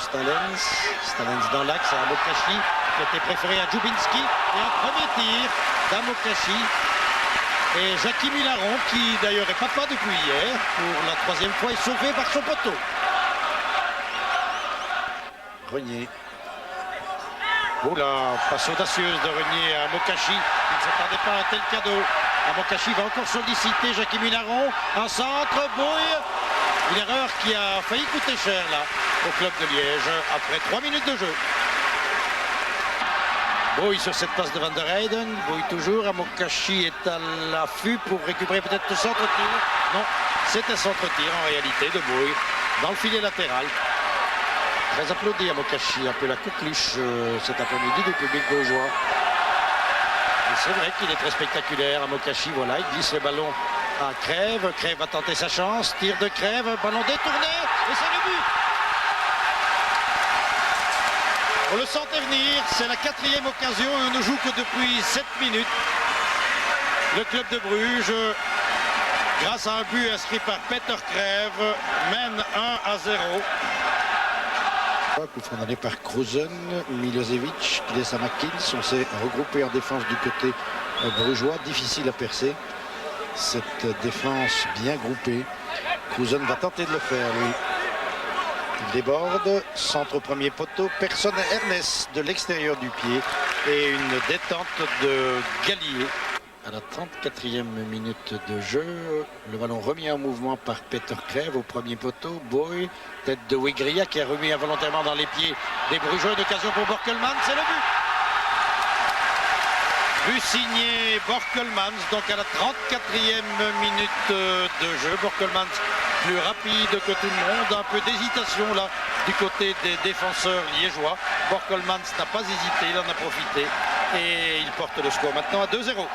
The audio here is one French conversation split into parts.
Stalens. Stalens dans l'axe à Amokachi qui était préféré à Djoubinski. Et un premier tir d'Amokachi. Et Jackie Minaron, qui d'ailleurs est papa depuis hier, pour la troisième fois, est sauvé par son poteau. Renier. Oula, passe audacieuse de Renier à Amokachi. Il ne s'attendait pas à un tel cadeau. Amokachi va encore solliciter Jackie Minaron. Un centre, Bouille. Une erreur qui a failli coûter cher là au club de Liège après 3 minutes de jeu. Bouille sur cette passe de Van der Heyden. Bouille toujours. Amokachi est à l'affût pour récupérer peut-être le centre-tir. Non, c'est un centre-tir en réalité de Bouille dans le filet latéral. Très applaudi Amokachi, un peu la coqueluche cet après-midi du public brugeois. Et c'est vrai qu'il est très spectaculaire. Amokachi, voilà, il glisse le ballon à Crève. Crève va tenter sa chance. Tir de Crève, ballon détourné et c'est le but. On le sentait venir, c'est la 4e occasion et on ne joue que depuis 7 minutes. Le club de Bruges, grâce à un but inscrit par Peter Crève, mène 1-0. Coup condamné par Kruzen, Milosevic qui laisse à McKins. On s'est regroupé en défense du côté brugeois, difficile à percer. Cette défense bien groupée. Kruzen va tenter de le faire, lui. Il déborde, centre au premier poteau, personne, Ernest de l'extérieur du pied et une détente de Gallier. À la 34e minute de jeu, le ballon remis en mouvement par Peter Crève au premier poteau. Boy, tête de Wigria qui a remis involontairement dans les pieds des Brugeois. Une occasion pour Borkelmans, c'est le but. But signé Borkelmans, donc à la 34e minute de jeu. Borkelmans plus rapide que tout le monde, un peu d'hésitation là du côté des défenseurs liégeois. Borkelmans n'a pas hésité, il en a profité et il porte le score maintenant à 2-0.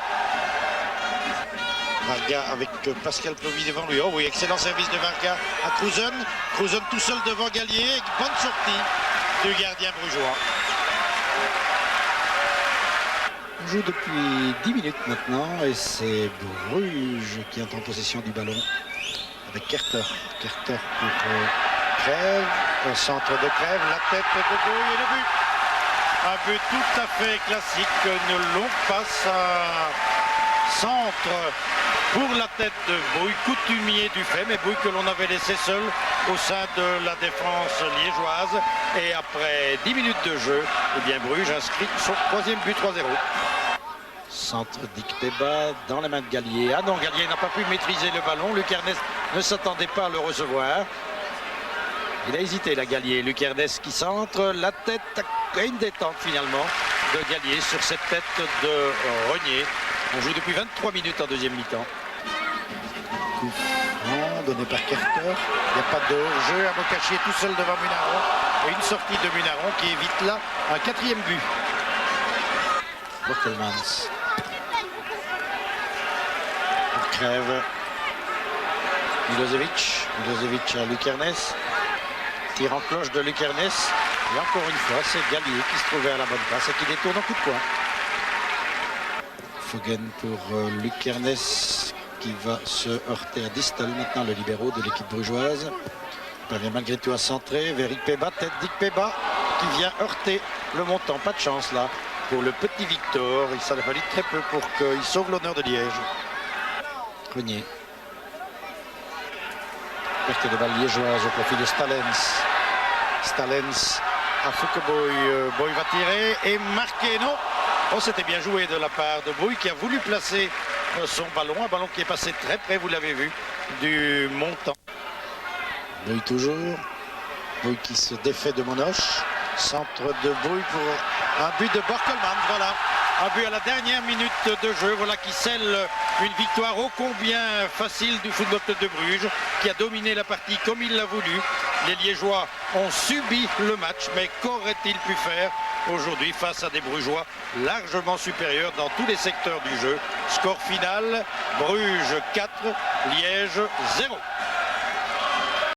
Varga avec Pascal Plovy devant lui. Oh oui, excellent service de Varga à Kruzen. Kruzen tout seul devant Gallier. Bonne sortie du gardien brugeois. On joue depuis 10 minutes maintenant et c'est Bruges qui est en possession du ballon avec Kerter. Kerter pour Crève. Un centre de Crève, la tête de Bouille et le but. Un but tout à fait classique. Une longue passe à centre pour la tête de Bouille, coutumier du fait, mais Bouille que l'on avait laissé seul au sein de la défense liégeoise. Et après 10 minutes de jeu, eh bien Bruges inscrit son 3e but 3-0. Centre d'Ikpeba dans les mains de Gallier. Ah non, Gallier n'a pas pu maîtriser le ballon. Luc Ernest ne s'attendait pas à le recevoir. Il a hésité, la Gallier. Luc Ernest qui centre. La tête a une détente finalement de Gallier sur cette tête de Renier. On joue depuis 23 minutes en deuxième mi-temps. Coup franc donné par Kerter. Il n'y a pas de jeu. Amokachi est tout seul devant Minaron. Et une sortie de Minaron qui évite là un 4e but. Borkelmans. Pour Crève. Milosevic. Milosevic à Luc Ernest. Tir en cloche de Luc Ernest. Et encore une fois, c'est Gallier qui se trouvait à la bonne place et qui détourne en coup de poing. Fogen pour Luc Ernest qui va se heurter à Distel maintenant, le libéraux de l'équipe brugeoise. Il parvient malgré tout à centrer vers Ikpeba, tête d'Ikpeba qui vient heurter le montant. Pas de chance là pour le petit Victor. Il s'en a fallu très peu pour qu'il sauve l'honneur de Liège. Renier. Perte de balle liégeoise au profit de Stalens. Stalens à Foucault-Boy. Boy va tirer et marquer. Non. Oh, c'était bien joué de la part de Bouille qui a voulu placer son ballon. Un ballon qui est passé très près, vous l'avez vu, du montant. Bouille toujours. Bouille qui se défait de Monoche. Centre de Bouille pour un but de Borkelmans. Voilà. Un but à la dernière minute de jeu. Voilà qui scelle une victoire ô combien facile du Football Club de Bruges qui a dominé la partie comme il l'a voulu. Les Liégeois ont subi le match, mais qu'aurait-il pu faire aujourd'hui face à des Brugeois largement supérieurs dans tous les secteurs du jeu? Score final, Bruges 4, Liège 0.